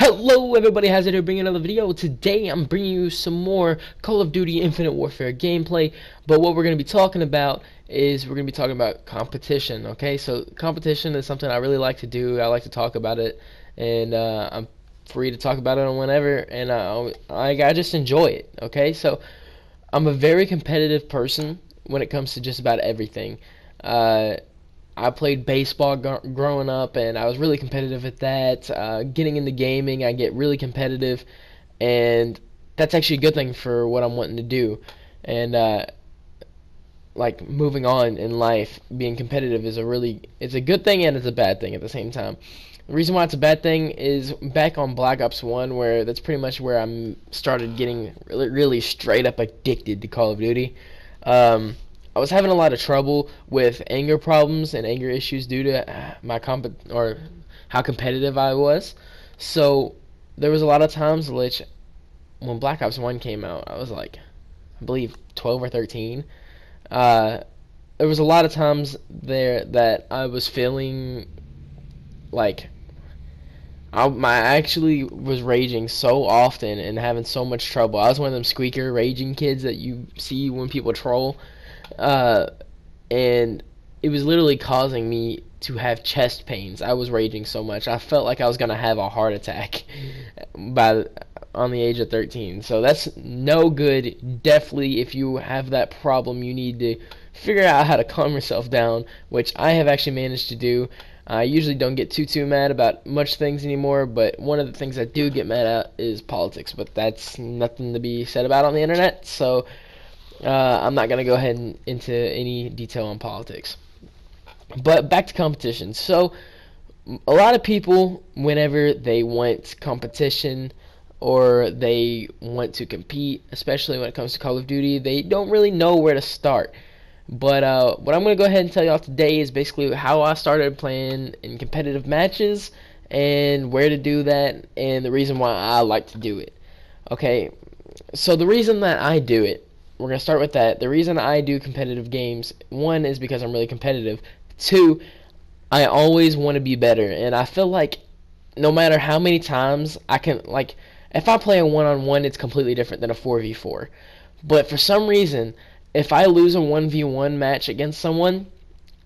Hello everybody, how's it here? Bringing another video. Today I'm bringing you some more Call of Duty Infinite Warfare gameplay, but what we're going to be talking about is we're going to be talking about competition, okay? So competition is something I really like to do. I like to talk about it, and I'm free to talk about it on whenever, and I just enjoy it, okay? So I'm a very competitive person when it comes to just about everything. Uh, I played baseball growing up, and I was really competitive at that. Getting into gaming, I get really competitive, and that's actually a good thing for what I'm wanting to do. And like moving on in life, being competitive is it's a good thing and it's a bad thing at the same time. The reason why it's a bad thing is back on Black Ops 1, where that's pretty much where I started getting really straight up addicted to Call of Duty. Um, I was having a lot of trouble with anger problems and anger issues due to or how competitive I was. So there was a lot of times which when Black Ops 1 came out, I was like, I believe 12 or 13. Uh, there was a lot of times there that I was feeling like I actually was raging so often and having so much trouble. I was one of them squeaker raging kids that you see when people troll. Uh, and it was literally causing me to have chest pains. I was raging so much. I felt like I was gonna have a heart attack by on the age of 13. So that's no good. Definitely, if you have that problem, you need to figure out how to calm yourself down, which I have actually managed to do. I usually don't get too mad about much things anymore, but one of the things I do get mad at is politics. But that's nothing to be said about on the internet. So I'm not going to go ahead and into any detail on politics. But back to competition. So, a lot of people, whenever they want competition or they want to compete, especially when it comes to Call of Duty, they don't really know where to start. But what I'm going to go ahead and tell y'all today is basically how I started playing in competitive matches and where to do that and the reason why I like to do it. Okay, so the reason that I do it, we're going to start with that. The reason I do competitive games, one, is because I'm really competitive. Two, I always want to be better. And I feel like no matter how many times I can, like, if I play a one-on-one, it's completely different than a 4v4. But for some reason, if I lose a 1v1 match against someone,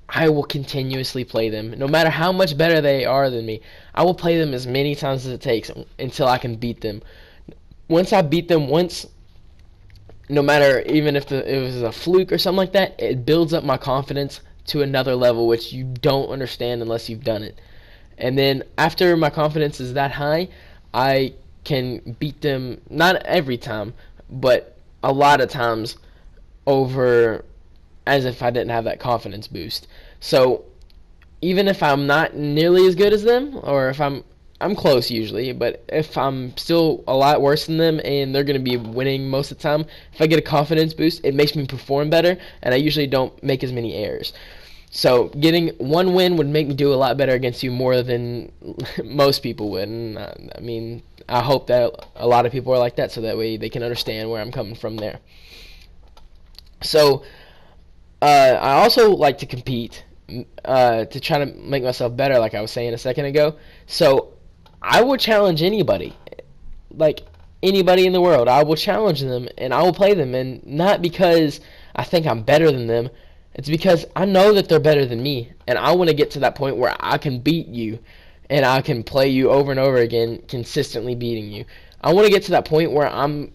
I will continuously play them. No matter how much better they are than me, I will play them as many times as it takes until I can beat them. Once I beat them once, no matter even if it was a fluke or something like that, it builds up my confidence to another level, which you don't understand unless you've done it. And then after my confidence is that high, I can beat them, not every time, but a lot of times over as if I didn't have that confidence boost. So even if I'm not nearly as good as them, or if I'm close usually, but if I'm still a lot worse than them and they're going to be winning most of the time, if I get a confidence boost, it makes me perform better, and I usually don't make as many errors. So getting one win would make me do a lot better against you more than most people would. And I mean, I hope that a lot of people are like that, so that way they can understand where I'm coming from there. So I also like to compete to try to make myself better, like I was saying a second ago. So I will challenge anybody, like anybody in the world. I will challenge them and I will play them, and not because I think I'm better than them. It's because I know that they're better than me, and I want to get to that point where I can beat you, and I can play you over and over again, consistently beating you. I want to get to that point where I'm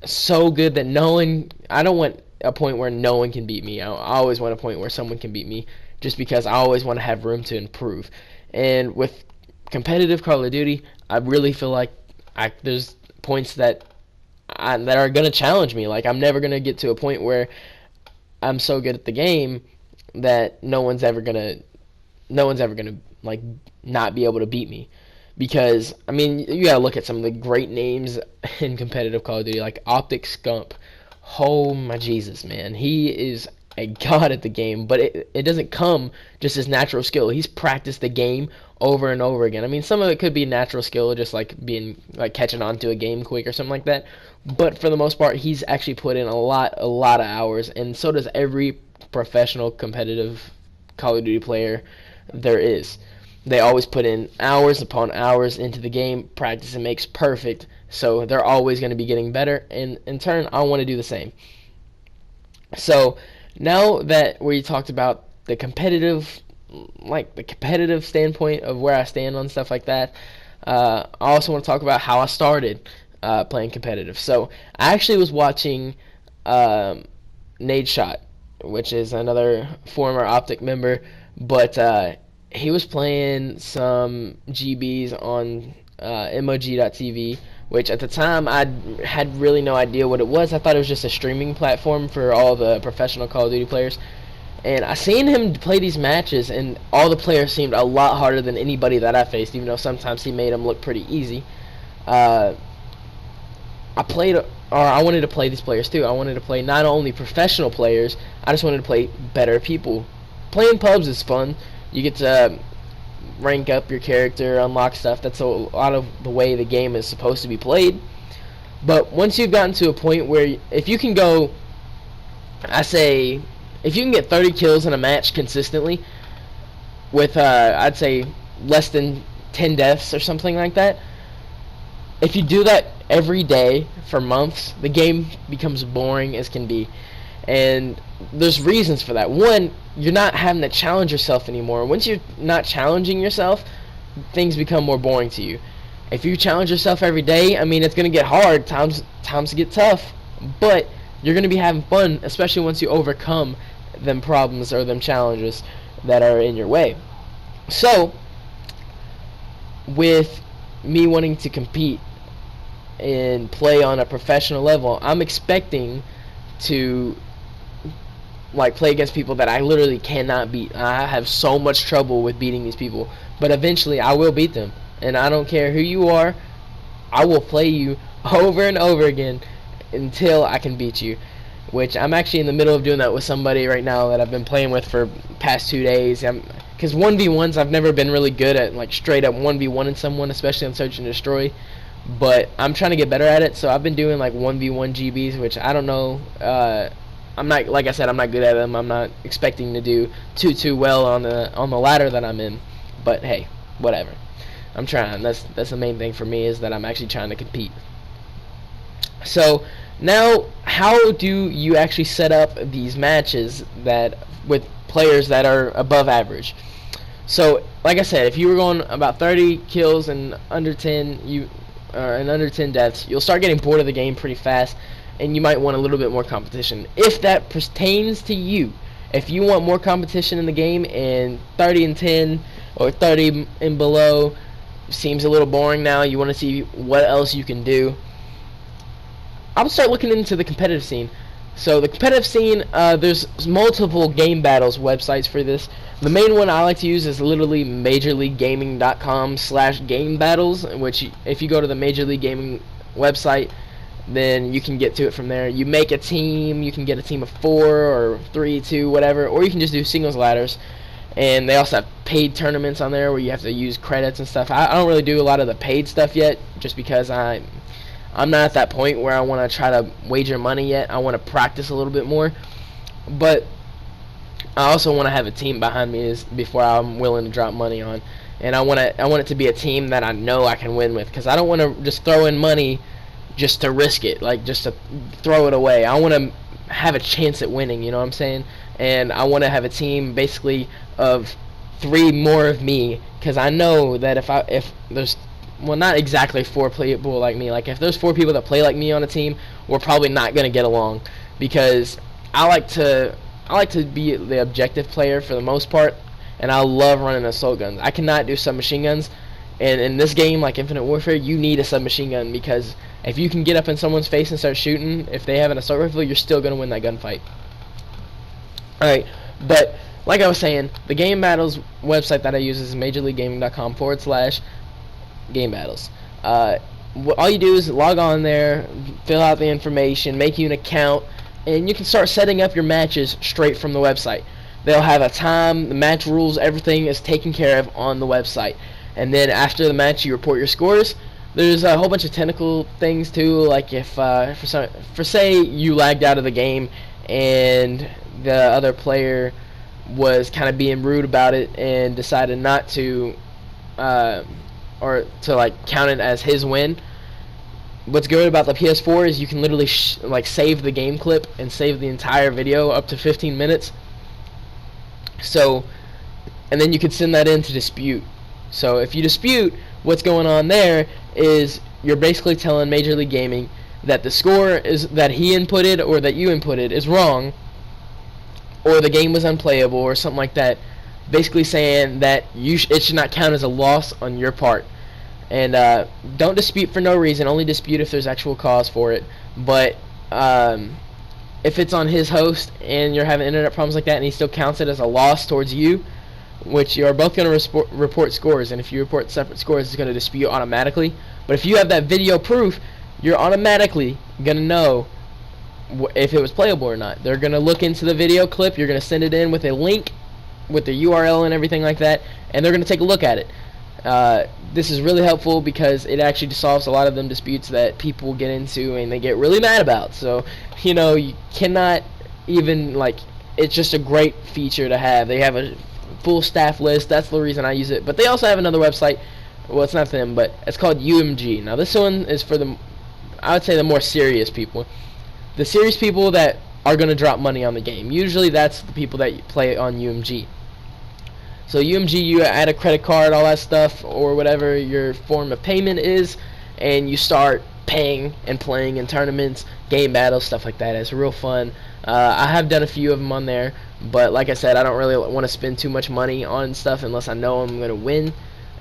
so good that no one. I don't want a point where no one can beat me. I always want a point where someone can beat me, just because I always want to have room to improve. And with competitive Call of Duty, I really feel like there's points that are gonna challenge me. Like I'm never gonna get to a point where I'm so good at the game that no one's ever gonna like not be able to beat me. Because I mean, you gotta look at some of the great names in competitive Call of Duty, like Optic Scump. Oh my Jesus, man, he is a god at the game, but it doesn't come just as natural skill. He's practiced the game over and over again. I mean, some of it could be natural skill, just like being like catching on to a game quick or something like that. But for the most part, he's actually put in a lot of hours, and so does every professional competitive Call of Duty player there is. They always put in hours upon hours into the game. Practice and makes perfect. So they're always going to be getting better. And in turn, I want to do the same. So now that we talked about the competitive, like the competitive standpoint of where I stand on stuff like that, I also want to talk about how I started playing competitive. So I actually was watching Nade Shot, which is another former Optic member, but he was playing some GBs on MOG.TV, which at the time I had really no idea what it was. I thought it was just a streaming platform for all the professional Call of Duty players. And I seen him play these matches, and all the players seemed a lot harder than anybody that I faced, even though sometimes he made them look pretty easy. I wanted to play these players too. I wanted to play not only professional players, I just wanted to play better people. Playing pubs is fun. You get to rank up your character, unlock stuff. That's a lot of the way the game is supposed to be played. But once you've gotten to a point where if you can go, if you can get 30 kills in a match consistently with, I'd say, less than 10 deaths or something like that, if you do that every day for months, the game becomes boring as can be. And there's reasons for that. One, you're not having to challenge yourself anymore. Once you're not challenging yourself, things become more boring to you. If you challenge yourself every day, I mean, it's going to get hard. Times get tough. But you're going to be having fun, especially once you overcome them problems or them challenges that are in your way. So, with me wanting to compete and play on a professional level, I'm expecting to play against people that I literally cannot beat. I have so much trouble with beating these people, but eventually I will beat them. And I don't care who you are, I will play you over and over again until I can beat you. Which I'm actually in the middle of doing that with somebody right now that I've been playing with for past 2 days. Because 1v1s, I've never been really good at, straight up 1v1ing someone, especially on Search and Destroy. But I'm trying to get better at it, so I've been doing 1v1 GBs, which I don't know. I'm not, like I said, I'm not good at them. I'm not expecting to do too well on the ladder that I'm in. But hey, whatever. I'm trying. That's the main thing for me, is that I'm actually trying to compete. So now, how do you actually set up these matches with players that are above average? So, like I said, if you were going about 30 kills and under 10 deaths, you'll start getting bored of the game pretty fast, and you might want a little bit more competition. If that pertains to you, if you want more competition in the game and 30 and 10 or 30 and below seems a little boring now, you want to see what else you can do, I'll start looking into the competitive scene. So the competitive scene, there's multiple game battles websites for this. The main one I like to use is literally MajorLeagueGaming.com/game battles, which if you go to the Major League Gaming website, then you can get to it from there. You make a team, you can get a team of 4 or 3, 2, whatever, or you can just do singles ladders. And they also have paid tournaments on there where you have to use credits and stuff. I don't really do a lot of the paid stuff yet, just because I'm not at that point where I want to try to wager money yet. I want to practice a little bit more. But I also want to have a team behind me before I'm willing to drop money on. And I want it to be a team that I know I can win with, because I don't want to just throw in money just to risk it, just to throw it away. I want to have a chance at winning, you know what I'm saying? And I want to have a team basically of 3 more of me, because I know that if there's, well, not exactly 4 people like me, if there's 4 people that play like me on a team, we're probably not going to get along, because I like to be the objective player for the most part, and I love running assault guns. I cannot do submachine guns, and in this game, like Infinite Warfare, you need a submachine gun, because if you can get up in someone's face and start shooting, if they have an assault rifle, you're still going to win that gunfight. Alright, but like I was saying, the game battles website that I use is MajorLeagueGaming.com/game battles. All you do is log on there, fill out the information, make you an account, and you can start setting up your matches straight from the website. They'll have a time, the match rules, everything is taken care of on the website. And then after the match, you report your scores. There's a whole bunch of technical things too, like if for say you lagged out of the game and the other player was kind of being rude about it and decided not to or to like count it as his win. What's good about the PS4 is you can literally like save the game clip and save the entire video up to 15 minutes. So, and then you could send that in to dispute. So if you dispute, what's going on there is you're basically telling Major League Gaming that the score is that he inputted or that you inputted is wrong, or the game was unplayable or something like that. Basically saying that it should not count as a loss on your part. And don't dispute for no reason. Only dispute if there's actual cause for it. But if it's on his host and you're having internet problems like that, and he still counts it as a loss towards you, which you are both going to report scores. And if you report separate scores, it's going to dispute automatically. But if you have that video proof, you're automatically going to know if it was playable or not. They're going to look into the video clip. You're going to send it in with a link with the URL and everything like that, and they're going to take a look at it. This is really helpful because it actually solves a lot of them disputes that people get into and they get really mad about. So, you know, you cannot even, like, it's just a great feature to have. They have a full staff list. That's the reason I use it. But they also have another website. Well, it's not them, but it's called UMG. Now, this one is for the, I would say, the more serious people. The serious people that are going to drop money on the game. Usually that's the people that play on UMG. So UMG, you add a credit card, all that stuff, or whatever your form of payment is, and you start paying and playing in tournaments, game battles, stuff like that. It's real fun. I have done a few of them on there, but like I said, I don't really want to spend too much money on stuff unless I know I'm going to win,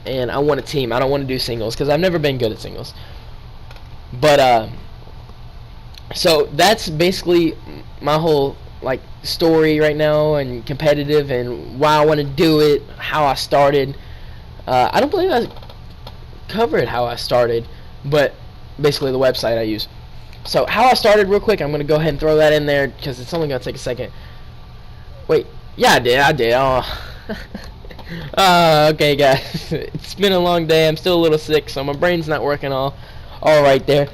and I want a team. I don't want to do singles because I've never been good at singles. But so that's basically my whole like story right now, and competitive, and why I want to do it, how I started. I don't believe I covered how I started, but basically the website I use. So how I started, real quick, I'm going to go ahead and throw that in there because it's only going to take a second. Wait, yeah, I did. Oh. Okay, guys. It's been a long day. I'm still a little sick, so my brain's not working all right there.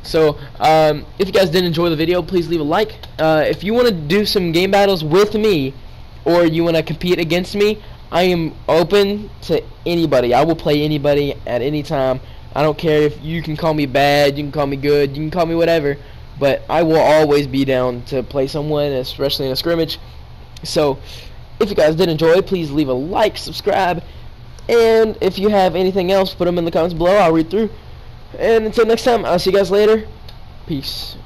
So, if you guys did enjoy the video, please leave a like. If you want to do some game battles with me, or you want to compete against me, I am open to anybody. I will play anybody at any time. I don't care if you can call me bad, you can call me good, you can call me whatever, but I will always be down to play someone, especially in a scrimmage. So, if you guys did enjoy, please leave a like, subscribe, and if you have anything else, put them in the comments below. I'll read through. And until next time, I'll see you guys later. Peace.